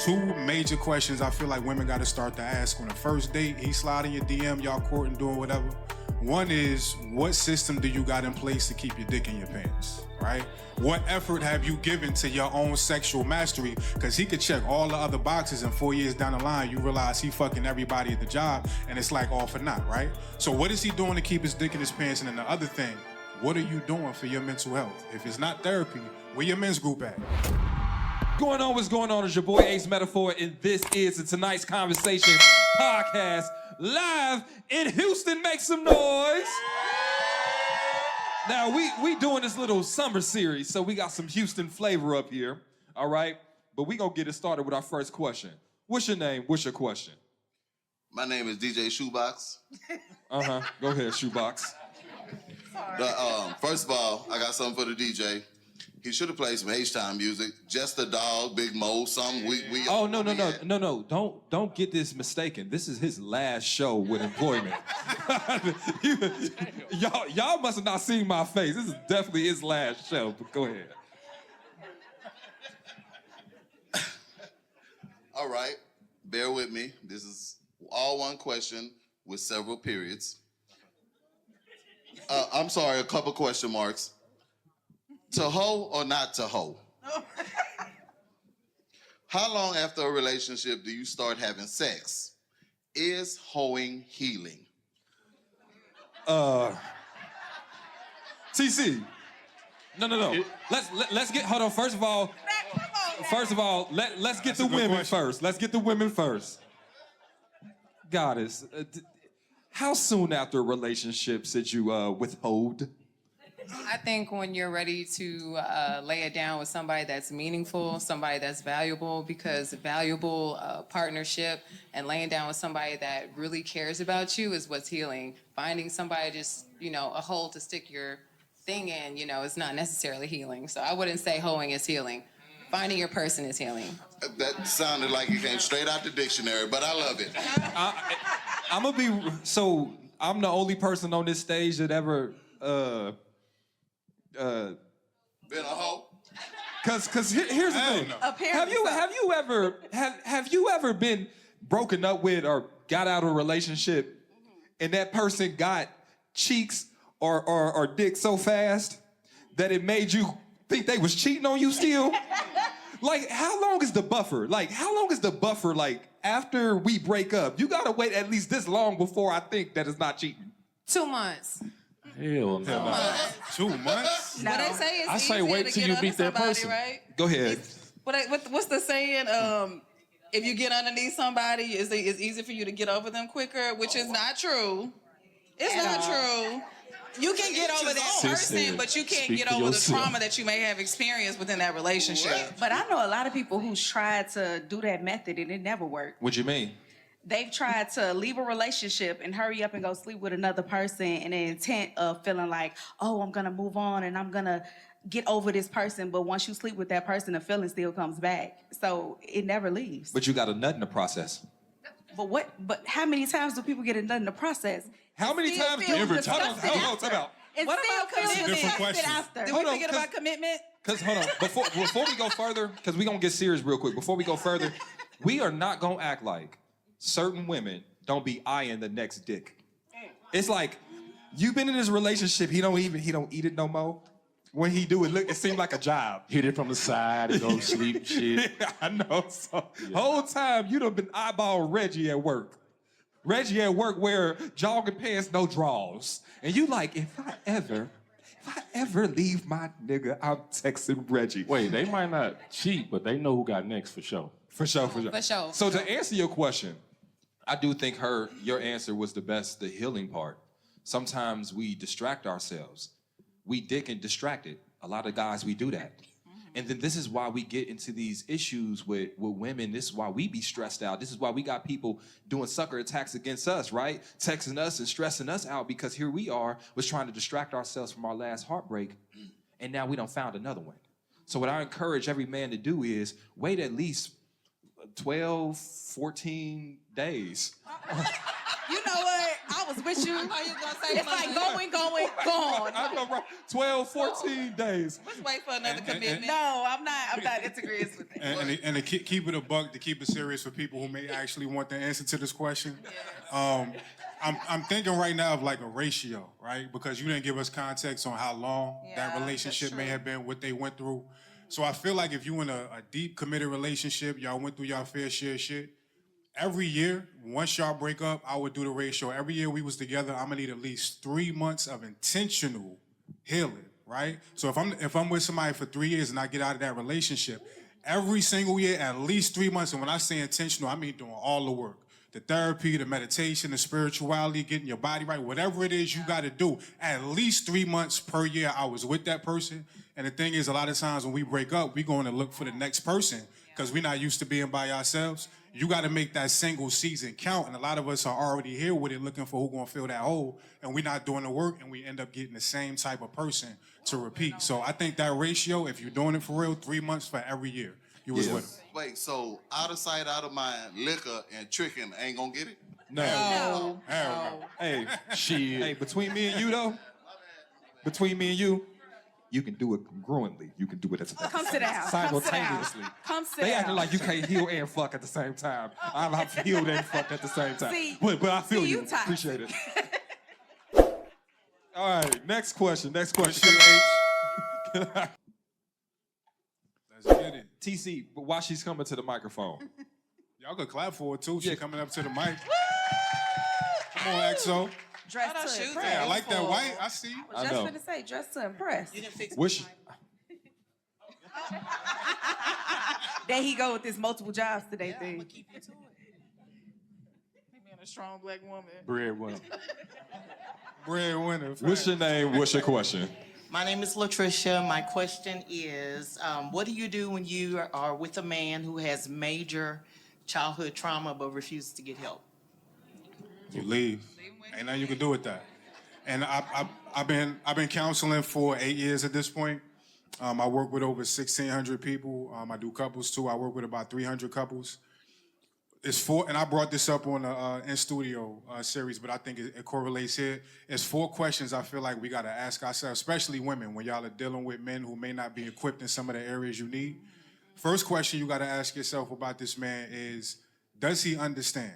Two major questions I feel like women got to start to ask on the first date. He slide in your DM, y'all courting, doing whatever. One is, what system do you got in place to keep your dick in your pants, right? What effort have you given to your own sexual mastery? Because he could check all the other boxes and 4 years down the line, you realize he fucking everybody at the job and it's like all for naught, right? So what is he doing to keep his dick in his pants? And then the other thing, what are you doing for your mental health? If it's not therapy, where your men's group at? What's going on? It's your boy Ace Metaphor, and this is the Tonight's Conversation podcast live in Houston. Make some noise. Now, we doing this little summer series, so we got some Houston flavor up here, all right? But we gonna get it started with our first question. What's your name? What's your question? My name is DJ Shoebox. Go ahead, Shoebox. First of all, I got something for the DJ. He should have played some H-Time music. Just a Dog, Big Mo, something we Oh, no. Don't get this mistaken. This is his last show with employment. y'all must have not seen my face. This is definitely his last show, but go ahead. All right, bear with me. This is all one question with several periods. I'm sorry, a couple question marks. To hoe or not to hoe? How long after a relationship do you start having sex? Is hoeing healing? TC. No. Let's get. Hold on. First of all, let's get the women first. Let's get the women first. Goddess, how soon after a relationship did you withhold? I think when you're ready to lay it down with somebody that's meaningful, somebody that's valuable, because valuable partnership and laying down with somebody that really cares about you is what's healing. Finding somebody just, a hole to stick your thing in, is not necessarily healing. So I wouldn't say hoeing is healing. Finding your person is healing. That sounded like it came straight out the dictionary, but I love it. I'm the only person on this stage that ever been a hoe? Cause here's the thing. Have you ever been broken up with or got out of a relationship and that person got cheeks or dick so fast that it made you think they was cheating on you still? Like, how long is the buffer? Like, after we break up? You gotta wait at least this long before I think that it's not cheating. 2 months. Hell no. 2 months? No. What they say is I say wait till you beat that person. Right? Go ahead. What's the saying? If you get underneath somebody, it's easy for you to get over them quicker, which is not true. It's not true. You can get over that person, but you can't get over the trauma that you may have experienced within that relationship. But I know a lot of people who's tried to do that method and it never worked. What you mean? They've tried to leave a relationship and hurry up and go sleep with another person in the intent of feeling like, oh, I'm gonna move on and I'm gonna get over this person. But once you sleep with that person, the feeling still comes back. So it never leaves. But you got a nut in the process. But how many times do people get a nut in the process? How many times do you ever talk about? Hold on. What about commitment? Different questions. Did we forget about commitment? Because hold on, before we go further, because we gonna get serious real quick. Before we go further, we are not gonna act like certain women don't be eyeing the next dick. It's like you've been in this relationship, he don't eat it no more. When he do it, look, it seemed like a job. Hit it from the side and go to sleep and shit. Yeah, I know. So whole time you done been eyeballing Reggie at work. Reggie at work wear jogging pants, no drawers. And you like, if I ever leave my nigga, I'm texting Reggie. Wait, they might not cheat, but they know who got next for sure. For sure. For sure. So to answer your question, I do think your answer was the healing part. Sometimes we distract ourselves. We dick and distracted. A lot of guys, we do that. And then this is why we get into these issues with women. This is why we be stressed out. This is why we got people doing sucker attacks against us, right? Texting us and stressing us out because here we are, was trying to distract ourselves from our last heartbreak, and now we done found another one. So what I encourage every man to do is wait at least 12, 14 days. You know what? I was with you. I thought you was gonna say It's like something. gone. I know, right? 12, 14 days. Let's wait for another commitment. No, I'm not in agreement with that. And to keep it a buck, to keep it serious for people who may actually want the answer to this question, I'm thinking right now of like a ratio, right? Because you didn't give us context on how long that Yeah, relationship that's may true. have been, what they went through. So I feel like if you in a deep committed relationship, y'all went through y'all fair share of shit. Every year, once y'all break up, I would do the ratio. Every year we was together, I'm gonna need at least 3 months of intentional healing, right? So if I'm with somebody for 3 years and I get out of that relationship, every single year, at least 3 months, and when I say intentional, I mean doing all the work. The therapy, the meditation, the spirituality, getting your body right, whatever it is you gotta do, at least 3 months per year I was with that person. And the thing is, a lot of times when we break up, we going to look for the next person because we're not used to being by ourselves. You got to make that single season count, and a lot of us are already here with it, looking for who's gonna fill that hole, and we're not doing the work, and we end up getting the same type of person to repeat. So I think that ratio, if you're doing it for real, 3 months for every year you was with them. Wait, so out of sight, out of mind, liquor and tricking ain't gonna get it? No. No. Hell no. Hey, Shit. hey, between me and you though, between me and you can do it congruently. You can do it at Come sit down. simultaneously. Come sit They down. acting like you can't heal and fuck at the same time. I've healed and fucked at the same time. See, but I feel see, you. you toxic. Appreciate it. All right, next question. Shit, H. Let's get it. TC, but while she's coming to the microphone, Y'all could clap for it too. She Yeah. coming up to the mic. Come on, XO. Dress those to shoes impress. Yeah, I like that white. I see. I Just know. gonna say, dress to impress. wish There he go with this multiple jobs today thing. Keep you to it. Being a strong black woman. Breadwinner. Breadwinner. what's your name? What's your question? My name is Latricia. My question is, what do you do when you are with a man who has major childhood trauma but refuses to get help? You leave. Ain't nothing you can do with that. And I've been counseling for 8 years at this point. I work with over 1,600 people. I do couples too. I work with about 300 couples. And I brought this up on the in studio series, but I think it correlates here. It's 4 questions I feel like we got to ask ourselves, especially women, when y'all are dealing with men who may not be equipped in some of the areas you need. First question you got to ask yourself about this man is, does he understand,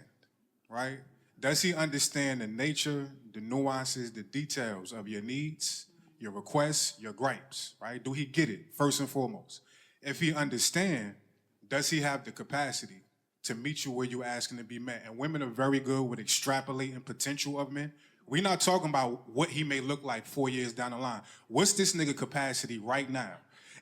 right? Does he understand the nature, the nuances, the details of your needs, your requests, your gripes, right? Do he get it, first and foremost? If he understand, does he have the capacity to meet you where you're asking to be met? And women are very good with extrapolating potential of men. We're not talking about what he may look like 4 years down the line. What's this nigga capacity right now?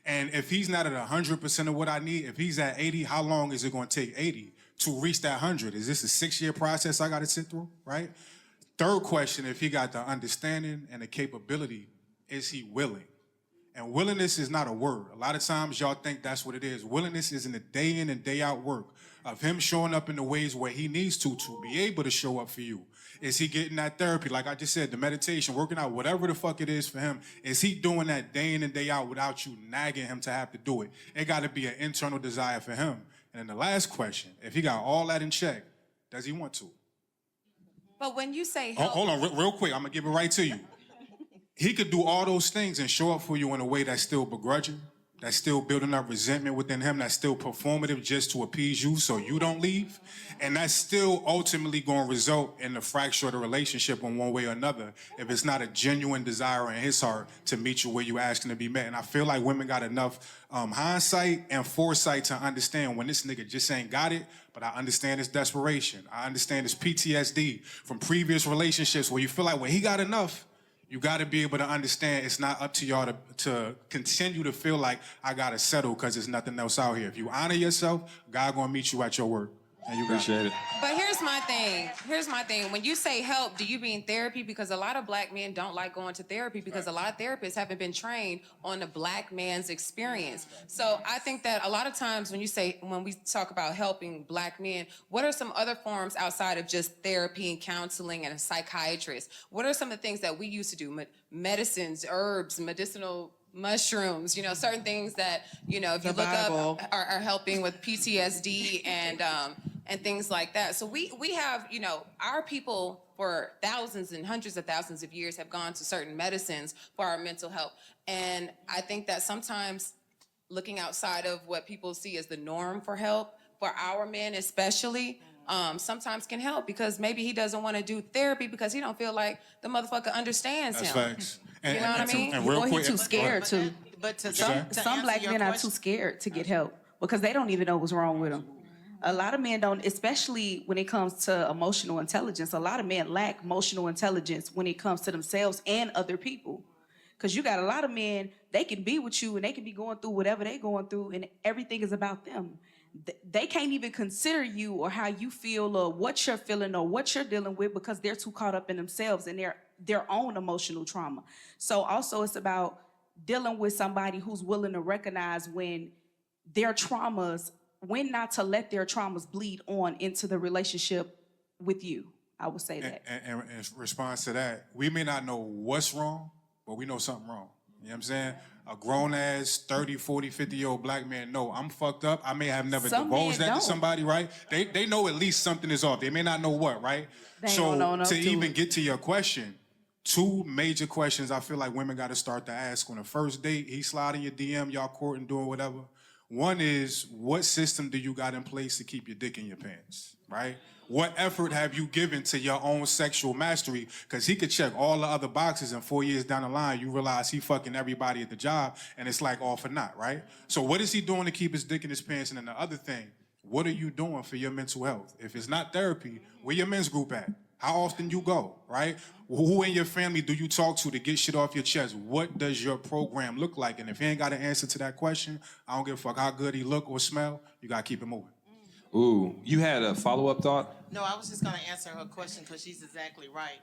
And if he's not at 100% of what I need, if he's at 80, how long is it going to take 80 to reach that 100? Is this a 6-year process I got to sit through, right? Third question, if he got the understanding and the capability, is he willing? And willingness is not a word. A lot of times y'all think that's what it is. Willingness is in the day in and day out work of him showing up in the ways where he needs to be able to show up for you. Is he getting that therapy? Like I just said, the meditation, working out, whatever the fuck it is for him. Is he doing that day in and day out without you nagging him to have to do it? It got to be an internal desire for him. And then the last question, if he got all that in check, does he want to? But when you say help, Hold on, real quick. I'm going to give it right to you. He could do all those things and show up for you in a way that's still begrudging, that's still building up resentment within him, that's still performative just to appease you so you don't leave. And that's still ultimately going to result in the fracture of the relationship in one way or another if it's not a genuine desire in his heart to meet you where you're asking to be met. And I feel like women got enough hindsight and foresight to understand when this nigga just ain't got it, but I understand his desperation. I understand his PTSD from previous relationships where you feel like when he got enough, you got to be able to understand it's not up to y'all to continue to feel like I got to settle because there's nothing else out here. If you honor yourself, God going to meet you at your work. And you Appreciate it. but here's my thing. When you say help, do you mean therapy? Because a lot of black men don't like going to therapy because a lot of therapists haven't been trained on the black man's experience. So I think that a lot of times when we talk about helping black men, what are some other forms outside of just therapy and counseling and a psychiatrist? What are some of the things that we used to do? Medicines, herbs, medicinal mushrooms, certain things that, if you look Bible. up are helping with PTSD and and things like that. So we have, our people for thousands and hundreds of thousands of years have gone to certain medicines for our mental health. And I think that sometimes looking outside of what people see as the norm for help, for our men especially, sometimes can help, because maybe he doesn't want to do therapy because he don't feel like the motherfucker understands That's him. facts. And, You know what I mean? And real Or quick, he too scared to. But to Some answer black your men are question- too scared to get help because they don't even know what's wrong with them. A lot of men don't, especially when it comes to emotional intelligence. A lot of men lack emotional intelligence when it comes to themselves and other people. Because you got a lot of men, they can be with you and they can be going through whatever they're going through, and everything is about them. They can't even consider you or how you feel or what you're feeling or what you're dealing with, because they're too caught up in themselves and their own emotional trauma. So also it's about dealing with somebody who's willing to recognize when their traumas, when not to let their traumas bleed on into the relationship with you. I would say that. And in response to that, we may not know what's wrong, but we know something wrong. You know what I'm saying? A grown-ass 30, 40, 50-year-old black man, no, I'm fucked up. I may have never Some divulged men that to don't. somebody, right? They know at least something is off. They may not know what, right? They So don't know enough to to even it. get to your question, two major questions I feel like women got to start to ask on the first date. He slide in your DM, y'all courting, doing whatever. One is, what system do you got in place to keep your dick in your pants, right? What effort have you given to your own sexual mastery? Because he could check all the other boxes, and 4 years down the line, you realize he fucking everybody at the job, and it's like all for naught, right? So what is he doing to keep his dick in his pants? And then the other thing, what are you doing for your mental health? If it's not therapy, where your men's group at? How often you go, right? Who in your family do you talk to get shit off your chest? What does your program look like? And if he ain't got an answer to that question, I don't give a fuck how good he look or smell, you gotta keep it moving. Ooh, you had a follow-up thought? No, I was just going to answer her question because she's exactly right.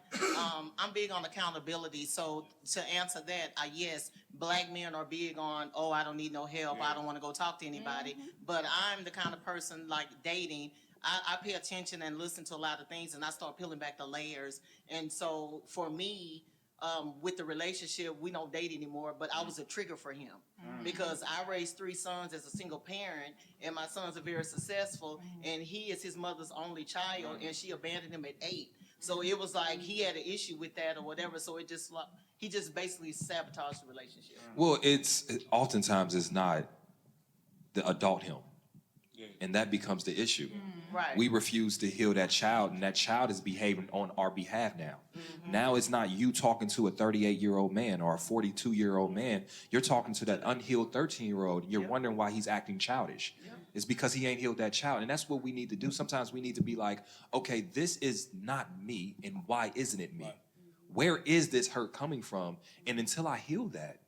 I'm big on accountability. So to answer that, yes, black men are big on, oh, I don't need no help. I don't want to go talk to anybody. But I'm the kind of person, like dating, I pay attention and listen to a lot of things, and I start peeling back the layers. And so for me, with the relationship, we don't date anymore, but I was a trigger for him because I raised 3 sons as a single parent, and my sons are very successful, and he is his mother's only child, and she abandoned him at 8. So it was like he had an issue with that or whatever. So he just basically sabotaged the relationship. Well, oftentimes it's not the adult him. And that becomes the issue. Right. We refuse to heal that child, and that child is behaving on our behalf now. Now it's not you talking to a 38-year-old man or a 42-year-old man. You're talking to that unhealed 13-year-old. You're wondering why he's acting childish. It's because he ain't healed that child. And that's what we need to do. Sometimes we need to be like, okay, this is not me, and why isn't it me? Where is this hurt coming from? And until I heal that,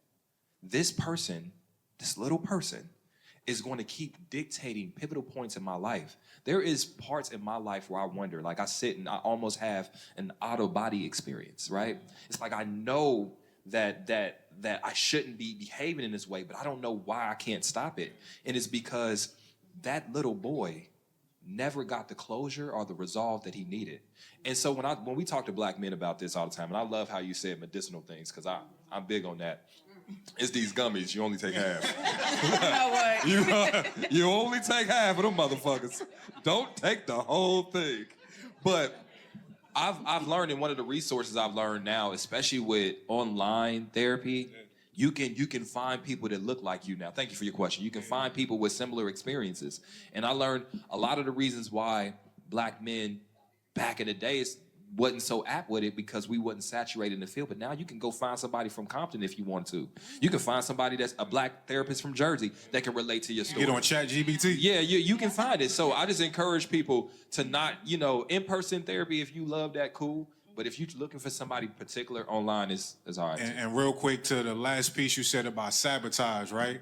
this person, this little person, is going to keep dictating pivotal points in my life. There is parts in my life where I wonder, like I sit and I almost have an out-of-body experience, right? It's like I know that I shouldn't be behaving in this way, but I don't know why I can't stop it. And it's because that little boy never got the closure or the resolve that he needed. And so when we talk to black men about this all the time, and I love how you said medicinal things, because I'm big on that. It's these gummies. You only take half. You know what? You only take half of them motherfuckers. Don't take the whole thing. But I've learned, and one of the resources I've learned now, especially with online therapy, you can find people that look like you now. Thank you for your question. You can find people with similar experiences. And I learned a lot of the reasons why black men back in the days wasn't so apt with it, because we wasn't saturated in the field. But now you can go find somebody from Compton if you want to. You can find somebody that's a black therapist from Jersey that can relate to your story. Get on ChatGPT. Yeah, you can find it. So I just encourage people to not, in-person therapy, if you love that, cool. But if you're looking for somebody particular, online is all right. And real quick to the last piece you said about sabotage, right?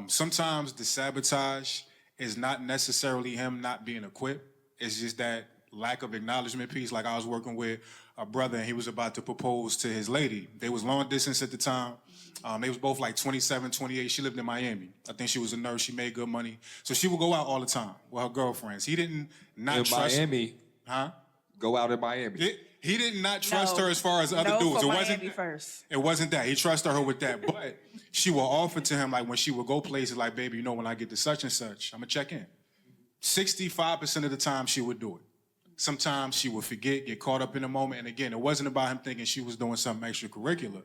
Sometimes the sabotage is not necessarily him not being equipped. It's just that lack of acknowledgement piece. Like I was working with a brother and he was about to propose to his lady. They was long distance at the time. They was both like 27, 28. She lived in Miami. I think she was a nurse. She made good money. So she would go out all the time with her girlfriends. He didn't not in trust... Miami. Huh? Go out in Miami. He did not trust her as far as other dudes. For Miami first. It wasn't that. He trusted her with that. But she will offer to him, like when she would go places, like, baby, when I get to such and such, I'm going to check in. 65% of the time she would do it. Sometimes she would forget, get caught up in the moment. And again, it wasn't about him thinking she was doing something extracurricular,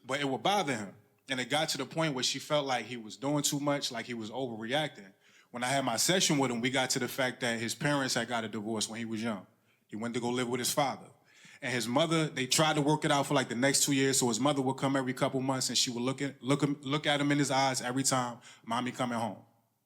but it would bother him. And it got to the point where she felt like he was doing too much, like he was overreacting. When I had my session with him, we got to the fact that his parents had got a divorce when he was young. He went to go live with his father. And his mother, they tried to work it out for like the next 2 years, so his mother would come every couple months and she would look at him in his eyes every time, mommy coming home.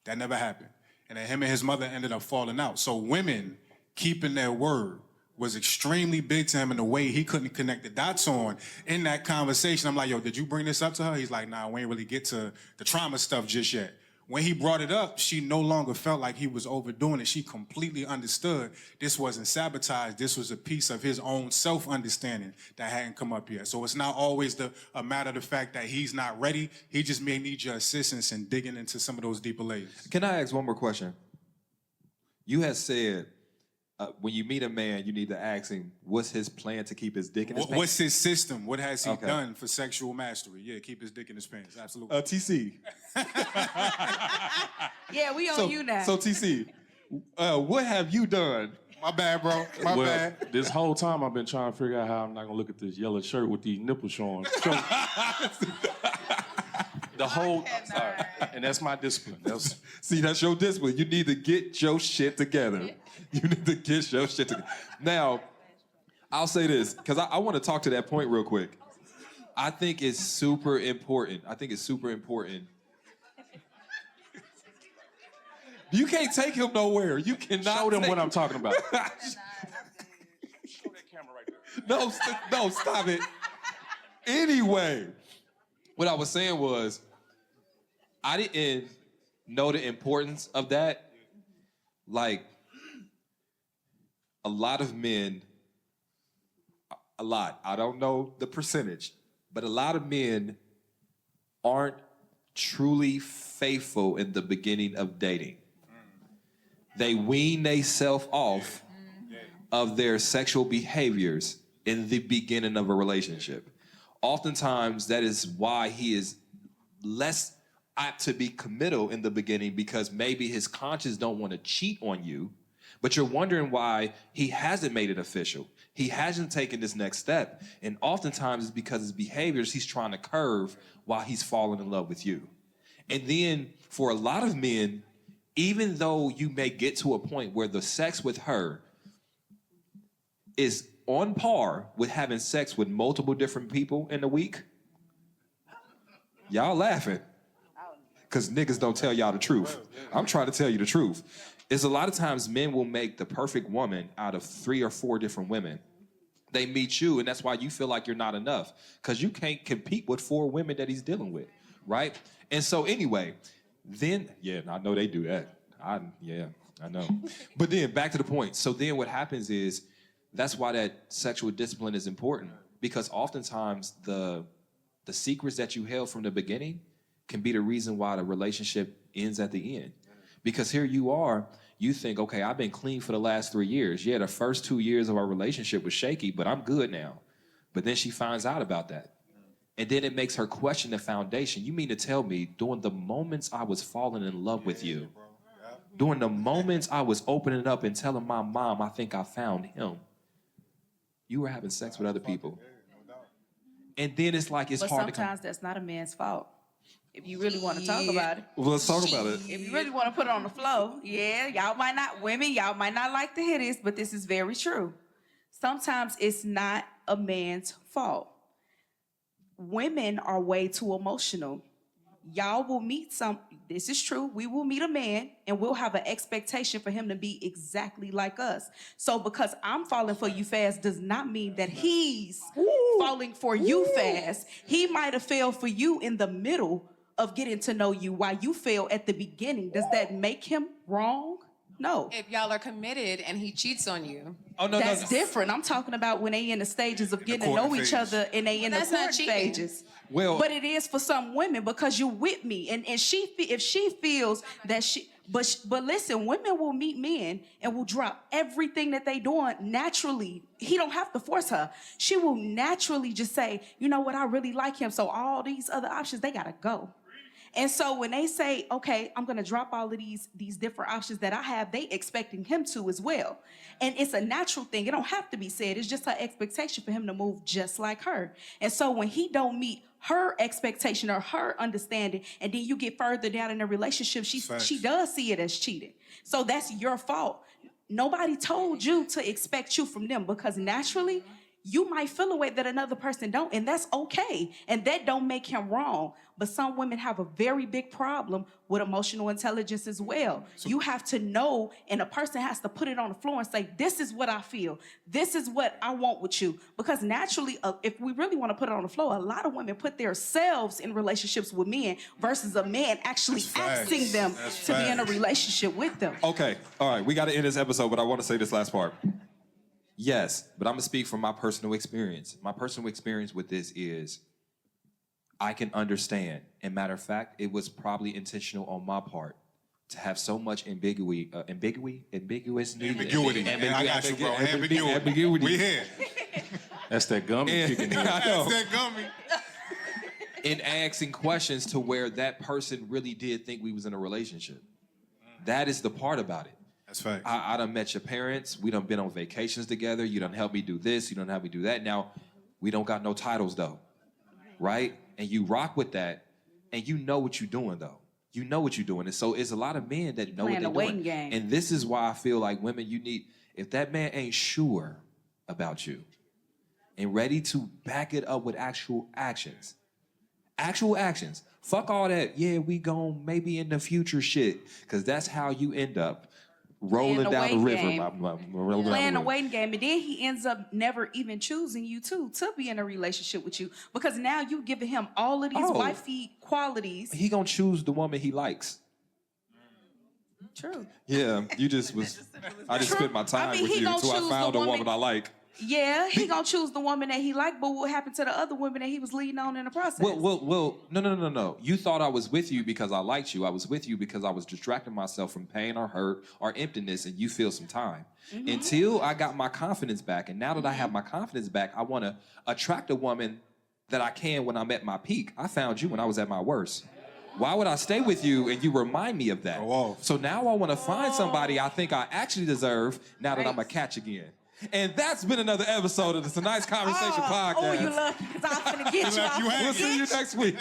That never happened. And then him and his mother ended up falling out. So women keeping their word was extremely big to him in the way he couldn't connect the dots on in that conversation. I'm like, yo, did you bring this up to her? He's like, nah, we ain't really get to the trauma stuff just yet. When he brought it up, she no longer felt like he was overdoing it. She completely understood this wasn't sabotage. This was a piece of his own self-understanding that hadn't come up yet. So it's not always a matter of the fact that he's not ready. He just may need your assistance in digging into some of those deeper layers. Can I ask one more question? You had said when you meet a man, you need to ask him, what's his plan to keep his dick in his pants? What's his system? What has he done for sexual mastery? Yeah, keep his dick in his pants. Absolutely. TC. Yeah, we on you now. So TC, what have you done? My bad, bro. My bad. This whole time I've been trying to figure out how I'm not gonna look at this yellow shirt with these nipples showing. The whole, I'm sorry, and that's my discipline. That's your discipline. You need to get your shit together. You need to get your shit together. Now, I'll say this, because I want to talk to that point real quick. I think it's super important. You can't take him nowhere. You cannot Show them take what I'm him. talking about. Show that camera right there. No, stop it. Anyway, what I was saying was, I didn't know the importance of that. Like, a lot of men, I don't know the percentage, but a lot of men aren't truly faithful in the beginning of dating. They wean themselves off of their sexual behaviors in the beginning of a relationship. Oftentimes, that is why he is less apt to be committal in the beginning, because maybe his conscience don't want to cheat on you, but you're wondering why he hasn't made it official. He hasn't taken this next step. And oftentimes it's because his behaviors he's trying to curve while he's falling in love with you. And then for a lot of men, even though you may get to a point where the sex with her is on par with having sex with multiple different people in a week, y'all laughing because niggas don't tell y'all the truth. I'm trying to tell you the truth. It's a lot of times men will make the perfect woman out of 3 or 4 different women. They meet you, and that's why you feel like you're not enough, because you can't compete with 4 women that he's dealing with, right? And so anyway, then, yeah, I know they do that. I know. But then back to the point. So then what happens is, that's why that sexual discipline is important, because oftentimes the secrets that you held from the beginning can be the reason why the relationship ends at the end. Because here you are, you think, okay, I've been clean for the last 3 years. Yeah, the first 2 years of our relationship was shaky, but I'm good now. But then she finds out about that. And then it makes her question the foundation. You mean to tell me, during the moments I was falling in love with you, during the moments I was opening up and telling my mom I think I found him, you were having sex with other people. And then it's like, it's But hard to sometimes that's not a man's fault. If you really want to talk about it. Well, let's talk about it. If you really want to put it on the floor, yeah, y'all might not like to hear this, but this is very true. Sometimes it's not a man's fault. Women are way too emotional. Y'all will meet this is true, we will meet a man and we'll have an expectation for him to be exactly like us. So because I'm falling for you fast does not mean that he's falling for you fast. He might have failed for you in the middle of getting to know you while you fail at the beginning. Does that make him wrong? No. If y'all are committed and he cheats on you. Oh, no, That's different. I'm talking about when they in the stages of getting to know each other and they in the That's not court cheating. stages. Well, But it is for some women because you're with me. And if she feels that but listen, women will meet men and will drop everything that they doing naturally. He don't have to force her. She will naturally just say, you know what, I really like him. So all these other options, they gotta go. And so when they say, okay, I'm gonna drop all of these different options that I have, they expecting him to as well. And it's a natural thing. It don't have to be said. It's just her expectation for him to move just like her. And so when he don't meet her expectation or her understanding, and then you get further down in the relationship, she does see it as cheating. So that's your fault. Nobody told you to expect you from them, because naturally you might feel a way that another person don't, and that's okay. And that don't make him wrong. But some women have a very big problem with emotional intelligence as well. You have to know, and a person has to put it on the floor and say, this is what I feel. This is what I want with you. Because naturally, if we really want to put it on the floor, a lot of women put themselves in relationships with men versus a man actually asking them to be in a relationship with them. Okay, all right, we got to end this episode, but I want to say this last part. Yes, but I'm gonna speak from my personal experience. My personal experience with this is I can understand. And matter of fact, it was probably intentional on my part to have so much ambiguity. I got you, bro. Ambiguity. We here. That's that gummy kicking in. I know. That's that gummy. In asking questions to where that person really did think we was in a relationship. That is the part about it. That's fact. I done met your parents. We done been on vacations together. You done helped me do this. You done helped me do that. Now, we don't got no titles, though. Right? And you rock with that. And you know what you're doing, though. You know what you're doing. And so it's a lot of men that know what they're doing. Game. And this is why I feel like women, if that man ain't sure about you and ready to back it up with actual actions. Fuck all that, yeah, we gon' maybe in the future shit. Because that's how you end up. Rolling down the river. Playing a waiting game. And then he ends up never even choosing you to be in a relationship with you. Because now you giving him all of these wifey qualities. He gonna choose the woman he likes. True. Yeah, I just spent my time with you until I found a woman I like. Yeah, he gonna choose the woman that he liked, but what happened to the other women that he was leading on in the process? Well, no. You thought I was with you because I liked you. I was with you because I was distracting myself from pain or hurt or emptiness, and you feel some time. Mm-hmm. Until I got my confidence back, and now that I have my confidence back, I want to attract a woman that I can when I'm at my peak. I found you when I was at my worst. Why would I stay with you and you remind me of that? Oh, so now I want to find somebody I think I actually deserve now that I'm a catch again. And that's been another episode of the Tonight's Conversation podcast. Oh, you love me because I'm going to get you. We'll see you next week.